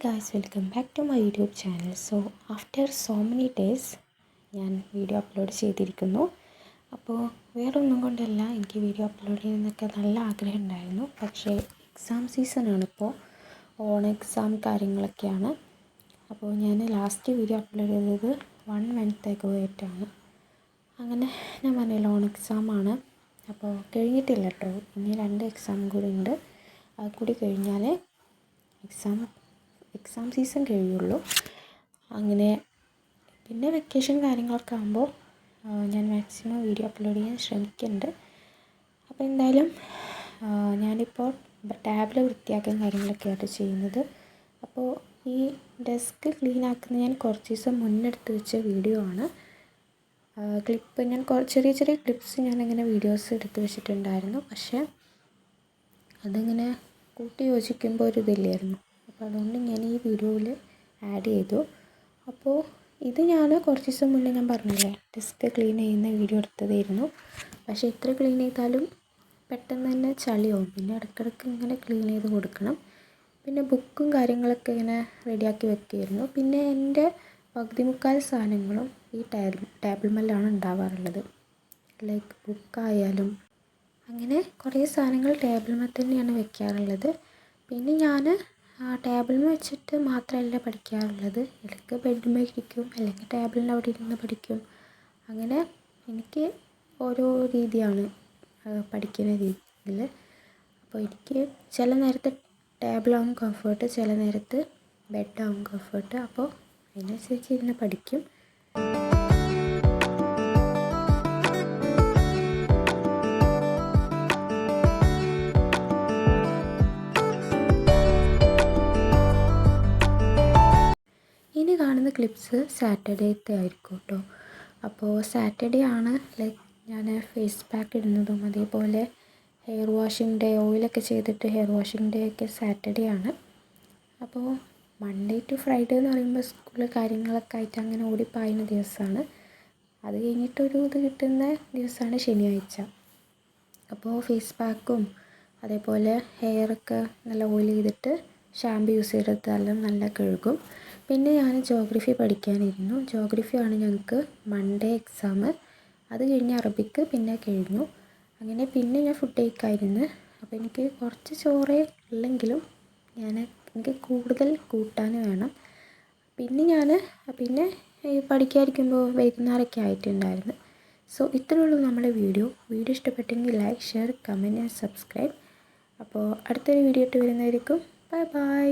guys, welcome back to my YouTube channel. So after so many days ഞാൻ video upload ചെയ്തിരിക്കുന്നു. അപ്പോൾ വേറൊന്നും കൊണ്ടല്ല, എനിക്ക് വീഡിയോ അപ്ലോഡ് ചെയ്യുന്നതൊക്കെ നല്ല ആഗ്രഹം ഉണ്ടായിരുന്നു. പക്ഷേ എക്സാം സീസണാണിപ്പോൾ, ഓൺ എക്സാം കാര്യങ്ങളൊക്കെയാണ്. അപ്പോൾ ഞാൻ ലാസ്റ്റ് വീഡിയോ അപ്ലോഡ് ചെയ്തത് 1 month ago ആയിട്ടാണ്. അങ്ങനെ ഞാൻ പറഞ്ഞല്ലോ, ഓൺ എക്സാമാണ്. അപ്പോൾ കഴിഞ്ഞിട്ടില്ല കേട്ടോ, ഇനി 2 എക്സാം കൂടി ഉണ്ട്. അത് കൂടി കഴിഞ്ഞാൽ എക്സാം സീസൺ കഴിയുള്ളൂ. അങ്ങനെ പിന്നെ വെക്കേഷൻ കാര്യങ്ങളൊക്കെ ആകുമ്പോൾ ഞാൻ മാക്സിമം വീഡിയോ അപ്ലോഡ് ചെയ്യാൻ ശ്രമിക്കുന്നുണ്ട്. അപ്പോൾ എന്തായാലും ഞാനിപ്പോൾ ടാബിൽ വൃത്തിയാക്കാൻ കാര്യങ്ങളൊക്കെയാണ് ചെയ്യുന്നത്. അപ്പോൾ ഈ ഡെസ്ക് ക്ലീൻ ആക്കുന്ന ഞാൻ കുറച്ച് ദിവസം മുന്നെടുത്ത് വെച്ച വീഡിയോ ആണ്. ക്ലിപ്പ് ഞാൻ ചെറിയ ചെറിയ ക്ലിപ്സ് ഞാനിങ്ങനെ വീഡിയോസ് എടുത്ത് വെച്ചിട്ടുണ്ടായിരുന്നു. പക്ഷേ അതിങ്ങനെ കൂട്ടി യോജിക്കുമ്പോൾ ഒരു ഇതില്ലായിരുന്നു. അപ്പോൾ അതുകൊണ്ട് ഞാൻ ഈ വീഡിയോയിൽ ആഡ് ചെയ്തു. അപ്പോൾ ഇത് ഞാൻ കുറച്ച് ദിവസം മുന്നേ ഞാൻ പറഞ്ഞില്ലേ, ഡെസ്ക് ക്ലീൻ ചെയ്യുന്ന വീഡിയോ എടുത്തതായിരുന്നു. പക്ഷേ എത്ര ക്ലീൻ ചെയ്താലും പെട്ടെന്ന് തന്നെ ചളിയാവും. പിന്നെ ഇടയ്ക്കിടയ്ക്ക് ഇങ്ങനെ ക്ലീൻ ചെയ്ത് കൊടുക്കണം. പിന്നെ ബുക്കും കാര്യങ്ങളൊക്കെ ഇങ്ങനെ റെഡിയാക്കി വെക്കുകയായിരുന്നു. പിന്നെ എൻ്റെ പകുതി മുക്കാൽ സാധനങ്ങളും ഈ ടേബിൾ മേലാണ് ഉണ്ടാവാറുള്ളത്. ലൈക്ക് ബുക്കായാലും അങ്ങനെ കുറേ സാധനങ്ങൾ ടേബിൾ മേൽ തന്നെയാണ് വെക്കാറുള്ളത്. പിന്നെ ഞാൻ ടേബിളിൽ വെച്ചിട്ട് മാത്രമല്ല പഠിക്കാറുള്ളത്. ഇടയ്ക്ക് ബെഡ്മേൽ ഇരിക്കും, അല്ലെങ്കിൽ ടേബിളിൻ്റെ അവിടെ ഇരുന്ന് പഠിക്കും. അങ്ങനെ എനിക്ക് ഓരോ രീതിയാണ് പഠിക്കുന്ന രീതിയിൽ. അപ്പോൾ എനിക്ക് ചില നേരത്ത് ടേബിളാവും കംഫർട്ട്, ചില നേരത്ത് ബെഡാവും കംഫർട്ട്. അപ്പോൾ അതിനനുസരിച്ച് ഇരുന്ന് പഠിക്കും. ഇനി കാണുന്ന ക്ലിപ്സ് സാറ്റർഡേത്തെ ആയിരിക്കും കേട്ടോ. അപ്പോൾ സാറ്റർഡേ ആണ് ലൈക്ക് ഞാൻ ഫേസ് പാക്ക് ഇടുന്നതും, അതേപോലെ ഹെയർ വാഷിംഗ് ഡേ, ഓയിലൊക്കെ ചെയ്തിട്ട് ഹെയർ വാഷിംഗ് ഡേ ഒക്കെ സാറ്റർഡേ ആണ്. അപ്പോൾ മൺഡേ ടു ഫ്രൈഡേ എന്ന് പറയുമ്പോൾ സ്കൂൾ കാര്യങ്ങളൊക്കെ ആയിട്ട് അങ്ങനെ ഓടിപ്പായുന്ന ദിവസമാണ്. അത് കഴിഞ്ഞിട്ടൊരു ഇത് കിട്ടുന്ന ദിവസമാണ് ശനിയാഴ്ച. അപ്പോൾ ഫേസ് പാക്കും അതേപോലെ ഹെയറൊക്കെ നല്ല ഓയിൽ ചെയ്തിട്ട് ഷാമ്പു യൂസ് ചെയ്തിട്ടെല്ലാം നല്ല കഴുകും. പിന്നെ ഞാൻ ജോഗ്രഫി പഠിക്കാനിരുന്നു. ജോഗ്രഫിയാണ് ഞങ്ങൾക്ക് മൺഡേ എക്സാം. അത് കഴിഞ്ഞ് അറബിക്ക് പിന്നെ കഴിഞ്ഞു. അങ്ങനെ പിന്നെ ഞാൻ ഫുഡ് കഴിക്കായിരുന്നു. അപ്പോൾ എനിക്ക് കുറച്ച് ചോറേ ഉള്ളെങ്കിലും എനിക്ക് കൂടുതൽ കൂട്ടാൻ വേണം. പിന്നെ പഠിക്കാതിരിക്കുമ്പോൾ വൈകുന്നേരമൊക്കെ ആയിട്ടുണ്ടായിരുന്നു. സോ ഇത്രയുള്ളൂ നമ്മുടെ വീഡിയോ ഇഷ്ടപ്പെട്ടെങ്കിൽ like, share, comment and subscribe. അപ്പോൾ അടുത്തൊരു വീഡിയോ ഇട്ട് വരുന്നതായിരിക്കും. Bye bye.